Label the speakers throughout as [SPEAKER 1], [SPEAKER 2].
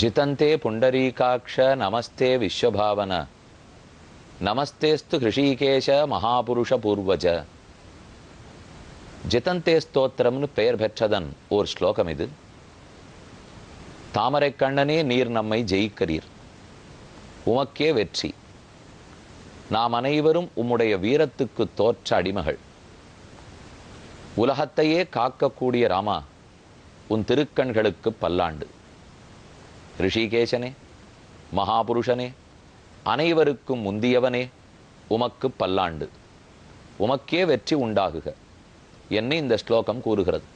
[SPEAKER 1] जितन्ते पुंडरीकाक्ष नमस्ते विश्वभावन नमस्तेस्तु ऋषिकेश महापुरुष पूर्वज ஜிதந்தே ஸ்தோத்திரம்னு பெயர் பெற்றதன் ஓர் ஸ்லோகம் இது. தாமரை கண்ணனே நீர் நம்மை ஜெயிக்கிறீர், உமக்கே வெற்றி, நாம் அனைவரும் உம்முடைய வீரத்துக்கு தோற்ற அடிமகள், உலகத்தையே காக்கக்கூடிய ராமா உன் திருக்கண்களுக்கு பல்லாண்டு. ரிஷிகேசனே, மகாபுருஷனே, அனைவருக்கும் முந்தியவனே, உமக்கு பல்லாண்டு, உமக்கே வெற்றி உண்டாகுக என்ன இந்த ஸ்லோகம் கூறுகிறது.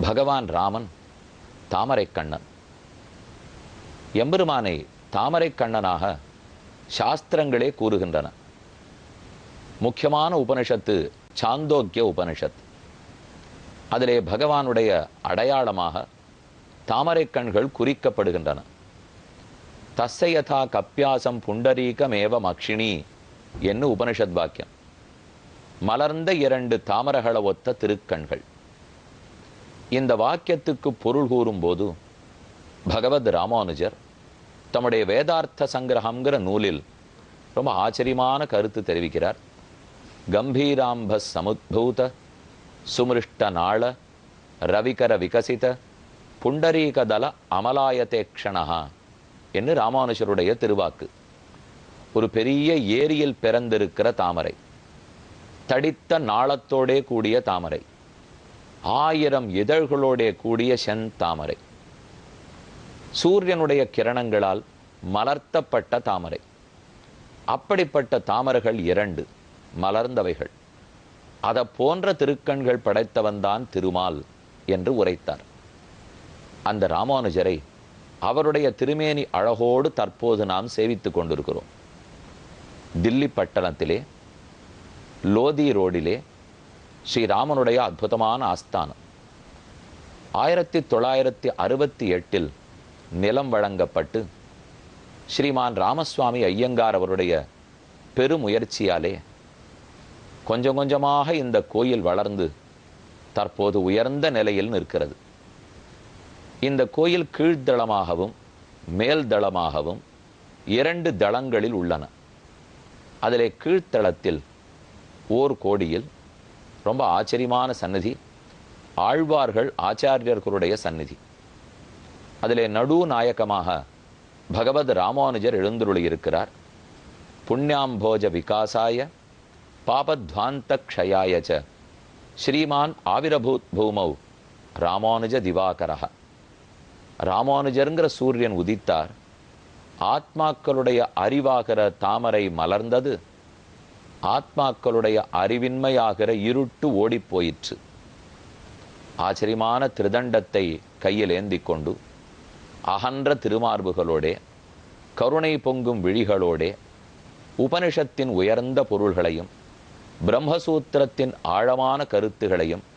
[SPEAKER 1] பகவான் ராமன் தாமரை கண்ணன். எம்பெருமானை தாமரை கண்ணனாக சாஸ்திரங்களே கூறுகின்றன. முக்கியமான உபனிஷத்து சாந்தோக்கிய உபனிஷத். அதிலே பகவானுடைய அடையாளமாக தாமரை கண்கள் குறிக்கப்படுகின்றன. தஸ்ஸயதா கப்பியாசம் புண்டரீகமேவ மக்ஷிணி என்று உபனிஷத் வாக்கியம். மலர்ந்த இரண்டு தாமரகளை ஒத்த திருக்கண்கள். இந்த வாக்கியத்துக்கு பொருள் கூறும்போது பகவத் ராமானுஜர் தம்முடைய வேதார்த்த சங்கிரகம்ங்கிற நூலில் ரொம்ப ஆச்சரியமான கருத்து தெரிவிக்கிறார். கம்பீராம்ப சமுத்பூத சுமிருஷ்ட நாள ரவிகர விகசித புண்டரீகதல அமலாயதேக்ஷணா என்று ராமானுஜருடைய திருவாக்கு. ஒரு பெரிய ஏரியில் பிறந்திருக்கிற தாமரை, தடித்த நாளத்தோடே கூடிய தாமரை, 1000 இதழ்களோடே கூடிய செந்தாமரை, சூரியனுடைய கிரணங்களால் மலர்த்தப்பட்ட தாமரை. அப்படிப்பட்ட தாமரைகள் 2 மலர்ந்தவைகள். அதை போன்ற திருக்கண்கள் படைத்தவன்தான் திருமால் என்று உரைத்தார். அந்த ராமானுஜரை அவருடைய திருமேனி அழகோடு தற்போது நாம் சேவித்துக் கொண்டிருக்கிறோம். தில்லி பட்டணத்திலே லோதி ரோடிலே ஸ்ரீராமனுடைய அற்புதமான ஆஸ்தானம். 1968 நிலம் வழங்கப்பட்டு ஸ்ரீமான் ராமசுவாமி ஐயங்கார் அவருடைய பெருமுயற்சியாலே கொஞ்சம் கொஞ்சமாக இந்த கோயில் வளர்ந்து தற்போது உயர்ந்த நிலையில் நிற்கிறது. இந்த கோயில் கீழ்தளமாகவும் மேல்தளமாகவும் 2 தளங்களில் உள்ளன. அதிலே கீழ்த்தளத்தில் ஓர் கோடியில் ரொம்ப ஆச்சரியமான சந்நிதி, ஆழ்வார்கள் ஆச்சாரியர்களுடைய சந்நிதி. அதிலே நடு நாயக்கமாக பகவத் ராமானுஜர் எழுந்துருளியிருக்கிறார். புண்ணியாம்போஜ விகாசாய பாபத்வாந்த க்ஷயாயச்ச ஸ்ரீமான் ஆவிரபூத் பூமௌ ராமானுஜ திவாகரஹ. ராமானுஜருங்கிற சூரியன் உதித்தார். ஆத்மாக்களுடைய அறிவாகிற தாமரை மலர்ந்தது. ஆத்மாக்களுடைய அறிவின்மையாகிற இருட்டு ஓடிப்போயிற்று. ஆச்சரியமான திருதண்டத்தை கையில் ஏந்தி கொண்டு அகன்ற திருமார்புகளோடே கருணை பொங்கும் விழிகளோடே உபனிஷத்தின் உயர்ந்த பொருள்களையும் பிரம்மசூத்திரத்தின் ஆழமான கருத்துகளையும்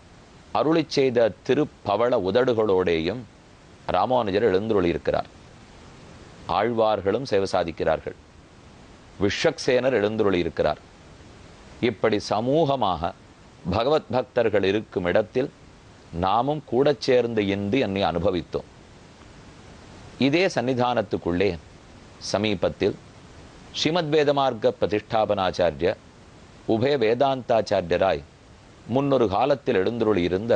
[SPEAKER 1] அருளி செய்த திருப்பவள உதடுகளோடேயும் ராமானுஜர் எழுந்துருளியிருக்கிறார். ஆழ்வார்களும் சேவை சாதிக்கிறார்கள். விஸ்வக்சேனர் எழுந்துருளியிருக்கிறார். இப்படி சமூகமாக பகவத் பக்தர்கள் இருக்கும் இடத்தில் நாமும் கூட சேர்ந்து இன்று என்னை அனுபவித்தோம். இதே சன்னிதானத்துக்குள்ளே சமீபத்தில் ஸ்ரீமத் வேதமார்க்க பிரதிஷ்டாபனாச்சாரிய உபய வேதாந்தாச்சாரியராய் முன்னொரு காலத்தில் எழுந்துருளி இருந்த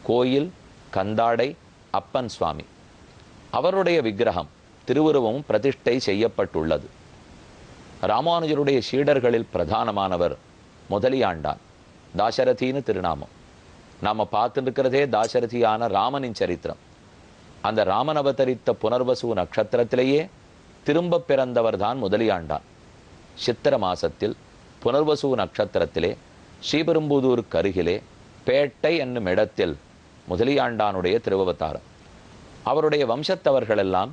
[SPEAKER 1] கோயில் கந்தாடை அப்பன் சுவாமி அவருடைய விக்கிரகம் திருவுருவமும் பிரதிஷ்டை செய்யப்பட்டுள்ளது. ராமானுஜருடைய சீடர்களில் பிரதானமானவர் முதலியாண்டான். தாசரதின்னு திருநாமம். நாம் பார்த்துட்டு இருக்கிறதே தாசரதியான ராமனின் சரித்திரம். அந்த ராமன் அவதரித்த புனர்வசு நட்சத்திரத்திலேயே திரும்ப பிறந்தவர் தான் முதலியாண்டான். சித்திர மாசத்தில் புனர்வசு நட்சத்திரத்திலே ஸ்ரீபெரும்புதூருக்கு அருகிலே பேட்டை என்னும் இடத்தில் முதலியாண்டானுடைய திருவவதாரம். அவருடைய வம்சத்தவர்களெல்லாம்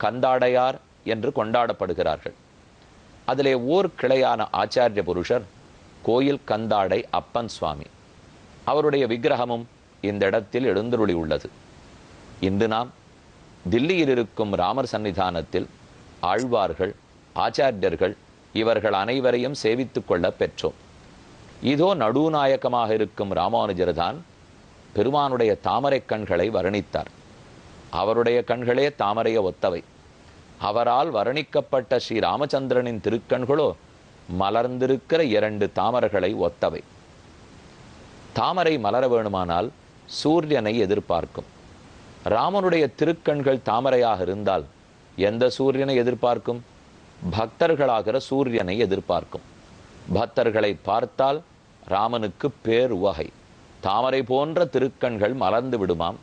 [SPEAKER 1] கந்தாடையார் என்று கொண்டாடப்படுகிறார்கள். அதிலே ஓர் கிளையான ஆச்சாரிய புருஷர் கோயில் கந்தாடை அப்பன் சுவாமி. அவருடைய விக்கிரகமும் இந்த இடத்தில் எழுந்துருளி உள்ளது. இன்று நாம் தில்லியில் இருக்கும் ராமர் சன்னிதானத்தில் ஆழ்வார்கள் ஆச்சாரியர்கள் இவர்கள் அனைவரையும் சேவித்துக் கொள்ள பெற்றோம். இதோ நடுநாயக்கமாக இருக்கும் ராமானுஜர் தான் பெருமானுடைய தாமரை கண்களை வர்ணித்தார். அவருடைய கண்களே தாமரையை ஒத்தவை. அவரால் வர்ணிக்கப்பட்ட ஸ்ரீ ராமச்சந்திரனின் திருக்கண்களோ மலர்ந்திருக்கிற 2 தாமரைகளை ஒத்தவை. தாமரை மலர வேணுமானால் சூரியனை எதிர்பார்க்கும். ராமனுடைய திருக்கண்கள் தாமரையாக இருந்தால் எந்த சூரியனை எதிர்பார்க்கும்? பக்தர்களாகிற சூரியனை எதிர்பார்க்கும். பக்தர்களை பார்த்தால் ராமனுக்கு பேர் உவகை. தாமரை போன்ற திருக்கண்கள் மலர்ந்து விடுமாம்.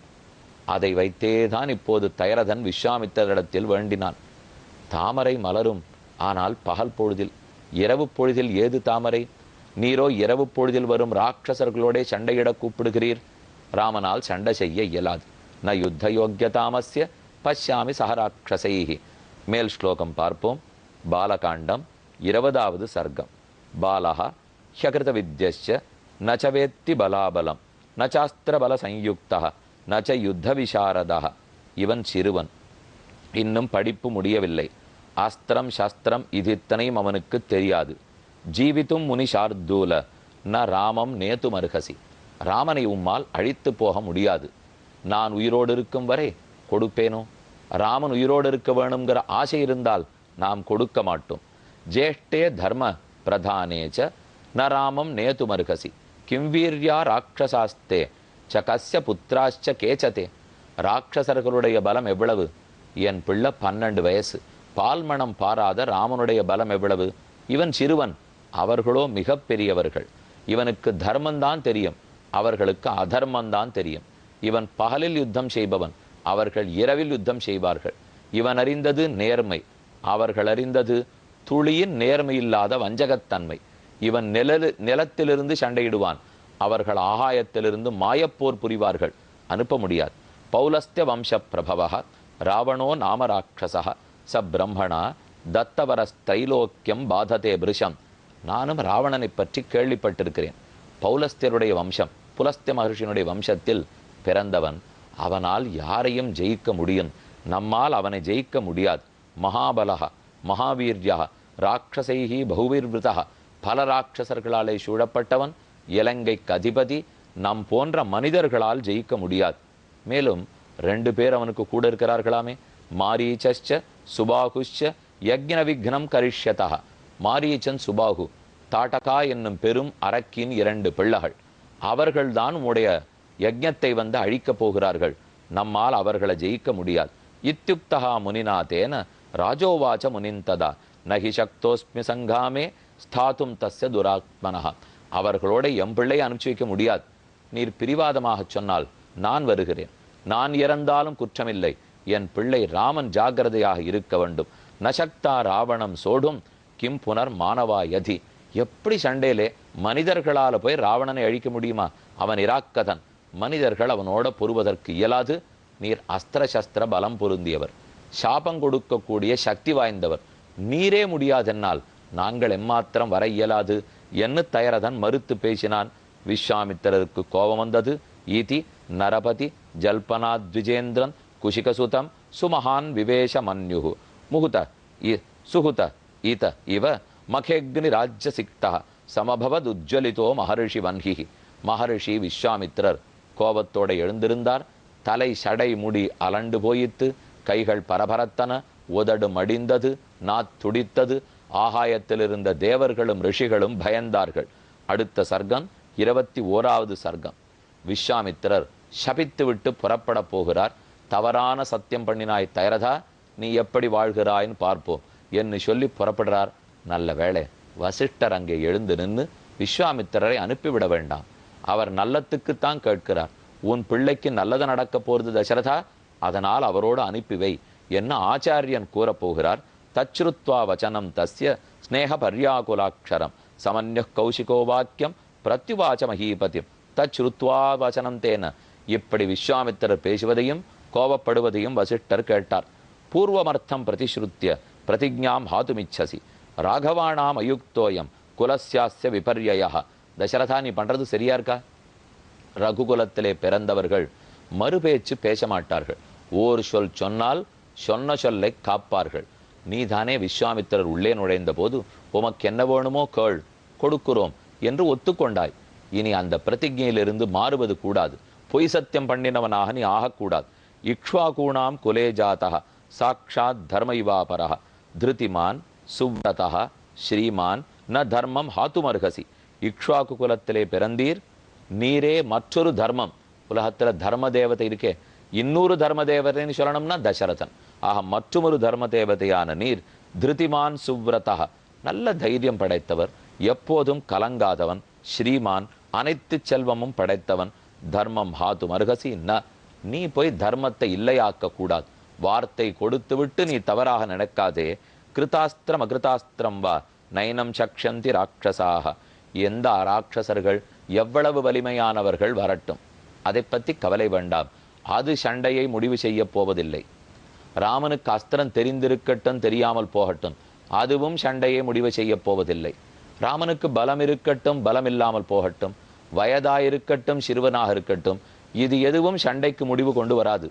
[SPEAKER 1] அதை வைத்தேதான் இப்போது தயரதன் விஸ்வாமித்திரரிடத்தில் வேண்டினான். தாமரை மலரும், ஆனால் பகல் பொழுதில். இரவு பொழுதில் ஏது தாமரை? நீரோ இரவு பொழுதில் வரும் ராட்சசர்களோட சண்டையிட கூப்பிடுகிறீர். ராமனால் சண்டை செய்ய இயலாது. ந யுத்த யோக்கியதாமஸ்ய பஷ்யாமி சஹராட்சசைஹி. மேல் ஸ்லோகம் பார்ப்போம். பாலகாண்டம் 20வது சர்க்கம். பாலஹ ஹ்யகிருத வித்யஸ்ய நச்சவேத்தி பலாபலம் நச்சாஸ்திர பல சயுக்தः நச்ச யுத்த விசாரதः. இவன் சிறுவன், இன்னும் படிப்பு முடியவில்லை. அஸ்திரம் சாஸ்திரம் இது இத்தனையும் அவனுக்கு தெரியாது. ஜீவித்தும் முனி சார்தூல ந ராமம் நேத்து மருகசி. ராமனை உம்மால் அழித்து போக முடியாது. நான் உயிரோடு இருக்கும் வரை கொடுப்பேனோ? ராமன் உயிரோடு இருக்க வேணுங்கிற ஆசை இருந்தால் நாம் கொடுக்க மாட்டோம். ஜேஷ்டே தர்ம பிரதானேச்ச ந ராமம் நேத்து மருகசி கிம்வீர்யா ராட்சசாஸ்தே ச கஸ்ய புத்திராச்ச கேச்சதே. ராட்சசர்களுடைய பலம் எவ்வளவு? என் பிள்ளை 12 வயசு. பால்மணம் பாராத ராமனுடைய பலம் எவ்வளவு? இவன் சிறுவன், அவர்களோ மிக பெரியவர்கள். இவனுக்கு தர்மந்தான் தெரியும், அவர்களுக்கு அதர்மந்தான் தெரியும். இவன் பகலில் யுத்தம் செய்பவன், அவர்கள் இரவில் யுத்தம் செய்வார்கள். இவன் அறிந்தது நேர்மை, அவர்கள் அறிந்தது துளியின் நேர்மையில்லாத வஞ்சகத்தன்மை. இவன் நிலத்திலிருந்து சண்டையிடுவான், அவர்கள் ஆகாயத்திலிருந்து மாயப்போர் புரிவார்கள். அனுப்ப முடியாது. பௌலஸ்திய வம்ச பிரபவ ராவணோ நாம ராட்சச ச பிரம்மணா தத்தவரஸ்தைலோக்கியம் பாததே பிருஷம். நானும் ராவணனை பற்றி கேள்விப்பட்டிருக்கிறேன். பௌலஸ்தியருடைய வம்சம், புலஸ்திய மகர்ஷியினுடைய வம்சத்தில் பிறந்தவன். அவனால் யாரையும் ஜெயிக்க முடியும், நம்மால் அவனை ஜெயிக்க முடியாது. மகாபலக மகாவீர்யா ராட்சசைஹி பகுவீர்விருதா. பல ராட்சசர்களாலே சூழப்பட்டவன், இலங்கைக்கு அதிபதி. நம் போன்ற மனிதர்களால் ஜெயிக்க முடியாது. மேலும் 2 பேர் அவனுக்கு கூட இருக்கிறார்களாமே. மாரீச்ச சுபாகுச்ச யக்ஞ விக்னம் கரிஷ்யதா. மாரீச்சன் சுபாகு தாட்டகா என்னும் பெரும் அரக்கின் 2 பிள்ளைகள். அவர்கள்தான் உடைய யஜ்ஞத்தை வந்து அழிக்கப் போகிறார்கள். நம்மால் அவர்களை ஜெயிக்க முடியாது. இத்யுக்தா முனினா தேன ராஜோவாச்ச முனிந்ததா நகி சக்தோஸ்மி சங்காமே ஸ்தாத்தும் தஸ்ய துராத்மனஹா. அவர்களோட எம் பிள்ளையை அனுப்பிச்சு வைக்க முடியாது. நீர் பிரிவாதமாக சொன்னால் நான் வருகிறேன். நான் இறந்தாலும் குற்றமில்லை. என் பிள்ளை ராமன் ஜாகிரதையாக இருக்க வேண்டும். நசக்தா ராவணம் சோடும் கிம் புனர் மானவா யதி. எப்படி சண்டையிலே மனிதர்களால் போய் ராவணனை அழிக்க முடியுமா? அவன் இராக்கதன். மனிதர்கள் அவனோட பொறுவதற்கு இயலாது. நீர் அஸ்திர சஸ்திர பலம் பொருந்தியவர், சாபம் கொடுக்கக்கூடிய சக்தி வாய்ந்தவர். நீரே முடியாதென்னால் நாங்கள் எம்மாத்திரம் வர இயலாது என்று தயரதன் மறுத்து பேசினான். விஸ்வாமித்திரருக்கு கோபம் வந்தது. ஈதி நரபதி ஜல்பனாத்விஜேந்திரன் குஷிகசுதம் சுமஹான் விவேஷ மன்யு முகுத சுகுத ஈத இவ மகேக்னி ராஜ்ய சிக்தா சமபவத் உஜ்ஜலிதோ மகர்ஷி வன்ஹி. மகர்ஷி விஸ்வாமித்திரர் கோபத்தோடு எழுந்திருந்தார். தலை சடை முடி அலண்டு போயித்து, கைகள் பரபரத்தன, உதடு மடிந்தது, நாத்துடித்தது. ஆகாயத்தில் இருந்த தேவர்களும் ரிஷிகளும் பயந்தார்கள். அடுத்த சர்க்கம் 21வது சர்க்கம். விஸ்வாமித்திரர் சபித்துவிட்டு புறப்பட போகிறார். தவறான சத்தியம் பண்ணினாய் தயரதா, நீ எப்படி வாழ்கிறாய்ன்னு பார்ப்போம் என்று சொல்லி புறப்படுறார். நல்ல வேளை வசிஷ்டர் அங்கே எழுந்து நின்று விஸ்வாமித்திரரை அனுப்பிவிட வேண்டாம், அவர் நல்லத்துக்குத்தான் கேட்கிறார். உன் பிள்ளைக்கு நல்லது நடக்க போகிறது தசரதா, அதனால் அவரோடு அனுப்பிவை என்ன ஆச்சாரியன் கூறப்போகிறார். தச்ருத்வா வச்சனம் தஸ்ய ஸ்நேக பர்யாகுலாட்சரம் சமன்ய கௌசிகோ வாக்கியம் பிரத்யுவாச்ச மகீபதிம் தச்ருத்வா வச்சனம் தேன. இப்படி விஸ்வாமித்திரர் பேசுவதையும் கோபப்படுவதையும் வசிஷ்டர் கேட்டார். பூர்வமர்த்தம் பிரதிஸ்ருத்திய பிரதிஜாம் ஹாதுமிச்சசி ராகவானாம் அயுக்தோயம் குலஸ்யாஸ்ய விபர்யயா. தசரதா, நீ பண்றது சரியா இருக்கா? ரகுகுலத்திலே பிறந்தவர்கள் மறுபேச்சு பேச மாட்டார்கள். ஓர் சொல் சொன்னால் சொன்ன சொல்லை காப்பார்கள். நீதானே விஸ்வாமித்திரர் உள்ளே நுழைந்த போது உமக்கு என்ன வேணுமோ கேள், கொடுக்கிறோம் என்று ஒத்துக்கொண்டாய். இனி அந்த பிரதிஜையிலிருந்து மாறுவது கூடாது. பொய் சத்தியம் பண்ணினவனாக நீ ஆகக்கூடாது. இக்ஷ்வாகூணாம் குலே ஜாதः சாக்ஷாத் தர்ம இவாபரः திருதிமான் சுவ்ரதः ஸ்ரீமான் ந தர்மம் ஹாத்துமர்ஹசி. இக்ஷ்வாக்கு குலத்திலே பிறந்தீர், நீரே மற்றொரு தர்மம். உலகத்துல தர்ம தேவதை இருக்கே, இன்னொரு தர்ம தேவதைன்னு சொல்லணும்னா தசரதன். ஆக மற்றொரு தர்ம தேவதையான நீர் திருதிமான் சுவ்ரதா, நல்ல தைரியம் படைத்தவர், எப்போதும் கலங்காதவன், ஸ்ரீமான் அனைத்து செல்வமும் படைத்தவன், தர்மம் ஹாத்து மருகசி ந, நீ போய் தர்மத்தை இல்லையாக்க கூடாது, வார்த்தை கொடுத்து விட்டு நீ தவறாக நடக்காதே. கிருதாஸ்திரம் அகிருதாஸ்திரம் வா நயனம் சக்ஷந்தி ராட்சசாக, எந்த ராட்சசர்கள் எவ்வளவு வலிமையானவர்கள் வரட்டும், அதை பற்றி கவலை வேண்டாம், அது சண்டையை முடிவு செய்ய போவதில்லை. ராமனுக்கு அஸ்திரம் தெரிந்திருக்கட்டும் தெரியாமல் போகட்டும், அதுவும் சண்டையை முடிவு செய்ய போவதில்லை. ராமனுக்கு பலம் இருக்கட்டும் பலம் இல்லாமல் போகட்டும், வயதாயிருக்கட்டும் சிறுவனாக இருக்கட்டும், இது எதுவும் சண்டைக்கு முடிவு கொண்டு வராது.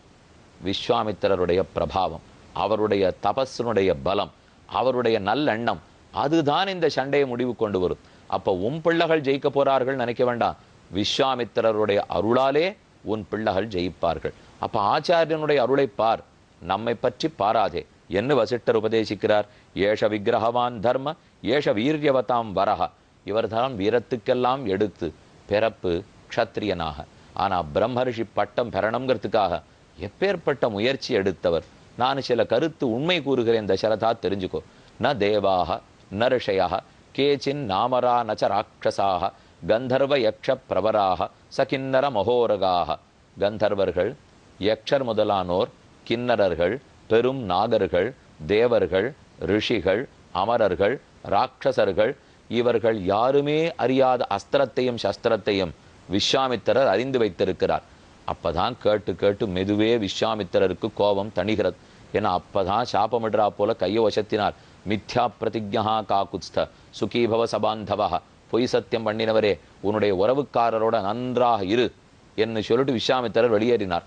[SPEAKER 1] விஸ்வாமித்திரருடைய பிரபாவம், அவருடைய தபஸினுடைய பலம், அவருடைய நல்லெண்ணம், அதுதான் இந்த சண்டையை முடிவு கொண்டு வரும். அப்போ உன் பிள்ளைகள் ஜெயிக்க போறார்கள் நினைக்க வேண்டாம், விஸ்வாமித்திரருடைய அருளாலே உன் பிள்ளைகள் ஜெயிப்பார்கள். அப்ப ஆச்சாரியனுடைய அருளை பார், நம்மை பற்றி பாராதே என்று வசிஷ்டர் உபதேசிக்கிறார். ஏஷ விக்கிரகவான் தர்ம ஏஷ வீரியவதாம் வரஹ, இவர்தான் வீரத்துக்கெல்லாம் எடுத்து பிறப்பு க்ஷத்ரியனாக, ஆனா பிரம்மரிஷி பட்டம் பெறணுங்கிறதுக்காக எப்பேற்பட்ட முயற்சி எடுத்தவர். நான் சில கருத்து உண்மை கூறுகிறேன் தசரதா, தெரிஞ்சுக்கோ. ந தேவாக ந ரிஷயாக கேச்சின் நாமரா நச்ச ராட்சசாக கந்தர்வ யக்ஷ பிரவராக சகின்னர மகோரகாக. கந்தர்வர்கள், யக்ஷர் முதலானோர், கிண்ணரர்கள், பெரும் நாகர்கள், தேவர்கள், ரிஷிகள், அமரர்கள், ராட்சசர்கள், இவர்கள் யாருமே அறியாத அஸ்திரத்தையும் சஸ்திரத்தையும் விஸ்வாமித்திரர் அறிந்து வைத்திருக்கிறார். அப்பதான் கேட்டு கேட்டு மெதுவே விஸ்வாமித்திரருக்கு கோபம் தணிகிறது. ஏன்னா அப்பதான் சாபமிடுறா போல கையை வசத்தினார். மித்யா பிரதிஜா காகுத்ஸ்த சுகீபவ சபாந்தவா, பொய் சத்தியம் பண்ணினவரே உன்னுடைய உறவுக்காரரோட நன்றாக இரு என்று சொல்லிட்டு விஸ்வாமித்திரர் வெளியேறினார்.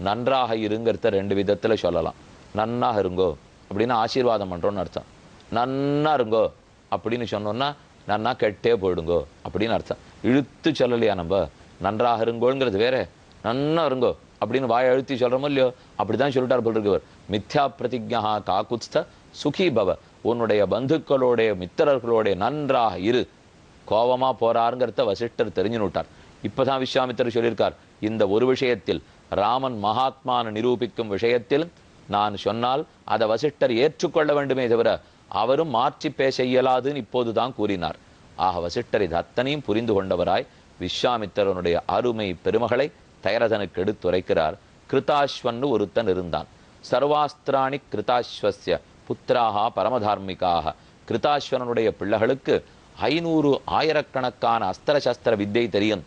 [SPEAKER 1] நன்றாக இருங்கிறத ரெண்டு விதத்துல சொல்லலாம். நன்னாக இருங்கோ அப்படின்னு ஆசீர்வாதம் பண்றோம்னு அர்த்தம். நன்னா இருங்கோ அப்படின்னு சொன்னோம்னா நன்னா கெட்டே போயிடுங்கோ அப்படின்னு அர்த்தம். இழுத்து சொல்லலையா நம்ம, நன்றாக இருங்கோங்கிறது வேற, நன்னா இருங்கோ அப்படின்னு வாயை அழுத்தி சொல்றோமோ இல்லையோ, அப்படிதான் சொல்லிட்டார் போல் இருக்கவர். மித்யா பிரதிஜா காகுத்ஸ்த சுகி பவ, உன்னுடைய பந்துக்களோட மித்திரர்களோட நன்றாக இரு. கோபமா போறாருங்கிறத வசிஷ்டர் தெரிஞ்சுனுட்டார். இப்பதான் விஸ்வாமித்திரர் சொல்லியிருக்கார், இந்த ஒரு விஷயத்தில் ராமன் மகாத்மான நிரூபிக்கும் விஷயத்தில் நான் சொன்னால் அதை வசிஷ்டர் ஏற்றுக்கொள்ள வேண்டுமே தவிர அவரும் மாற்றி பேச இயலாதுன்னு இப்போதுதான் கூறினார். ஆக வசிஷ்டர் இது அத்தனையும் புரிந்து கொண்டவராய் விஸ்வாமித்திரனுடைய அருமை பெருமகளை தயரதனுக்கு எடுத்துரைக்கிறார். கிருதாஸ்வன்னு ஒருத்தன் இருந்தான். சர்வாஸ்திராணி கிருதாஸ்வஸ்ய புத்திராக பரமதார்மிகாக. கிருதாஸ்வனுடைய பிள்ளைகளுக்கு 500 ஆயிரக்கணக்கான அஸ்திர சஸ்திர வித்தை தெரியும்.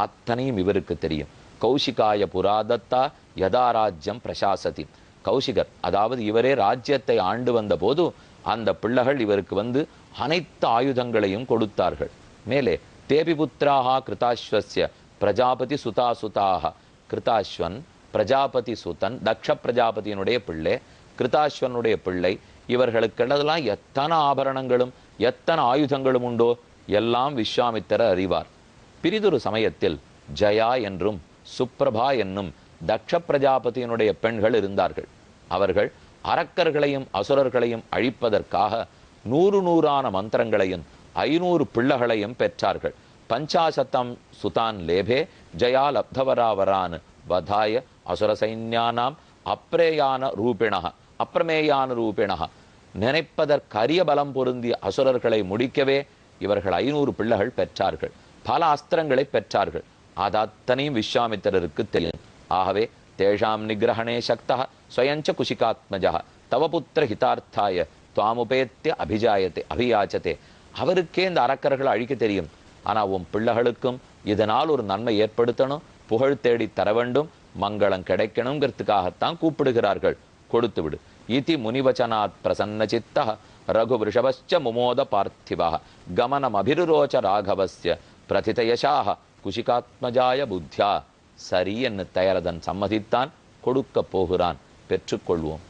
[SPEAKER 1] அத்தனையும் இவருக்கு தெரியும். கௌசிகாய புராதத்தா யதா ராஜ்யம் பிரசாசதி. கௌசிகர், அதாவது இவரே ராஜ்யத்தை ஆண்டு வந்த போது அந்த பிள்ளைகள் இவருக்கு வந்து அனைத்து ஆயுதங்களையும் கொடுத்தார்கள். மேலே தேபி புத்திராக கிருதாஸ்வஸ்ய பிரஜாபதி சுதா சுதாக. கிருதாஸ்வன் பிரஜாபதி சுதன், தக்ஷ பிரஜாபதியினுடைய பிள்ளை, கிருதாஸ்வனுடைய பிள்ளை. இவர்களுக்கெல்லாம் எத்தனை ஆபரணங்களும் எத்தனை ஆயுதங்களும் உண்டோ எல்லாம் விஸ்வாமித்திரர் அறிவார். பிரிதொரு சமயத்தில் ஜயா என்றும் சுப்ரபா என்னும் தக்ஷ பிரஜாபதியினுடைய பெண்கள் இருந்தார்கள். அவர்கள் அரக்கர்களையும் அசுரர்களையும் அழிப்பதற்காக 100 மந்திரங்களையும் 500 பிள்ளைகளையும் பெற்றார்கள். பஞ்சாசத்தம் சுதான் லேபே ஜயா லப்தவராவரான் வதாய அசுர சைன்யானாம் அப்ரமேயான ரூபிணா. நினைப்பதற்கரிய பலம் பொருந்திய அசுரர்களை முடிக்கவே இவர்கள் 500 பிள்ளைகள் பெற்றார்கள். பல அஸ்திரங்களை பெற்றார்கள். அது அத்தனையும் விஸ்வாமித்திரருக்கு தெரியும். ஆகவே தேஷாம் நிகிரகணே சக்தா ஸ்வயஞ்ச குஷிகாத்மஜா தவ புத்திர ஹிதார்த்தாய துவாமுபேத்திய அபியாச்சதே. அவருக்கே இந்த அரக்கர்களை அழிக்க தெரியும். ஆனா உன் பிள்ளைகளுக்கும் இதனால் ஒரு நன்மை ஏற்படுத்தணும், புகழ் தேடி தர வேண்டும், மங்களம் கிடைக்கணுங்கிறதுக்காகத்தான் கூப்பிடுகிறார்கள். கொடுத்து விடு. இதி முனிவச்சனாத் பிரசன்ன சித்த ரகுவிருஷபஸ்ச முமோத பார்த்திவா கமனம் அபிருரோச்ச ராகவஸ்ய பிரதிதயசாக குஷிகாத்மஜாய புத்தியா. சரி என்று தயரதன் சம்மதித்தான். கொடுக்க போகிறான். பெற்றுக்கொள்வோம்.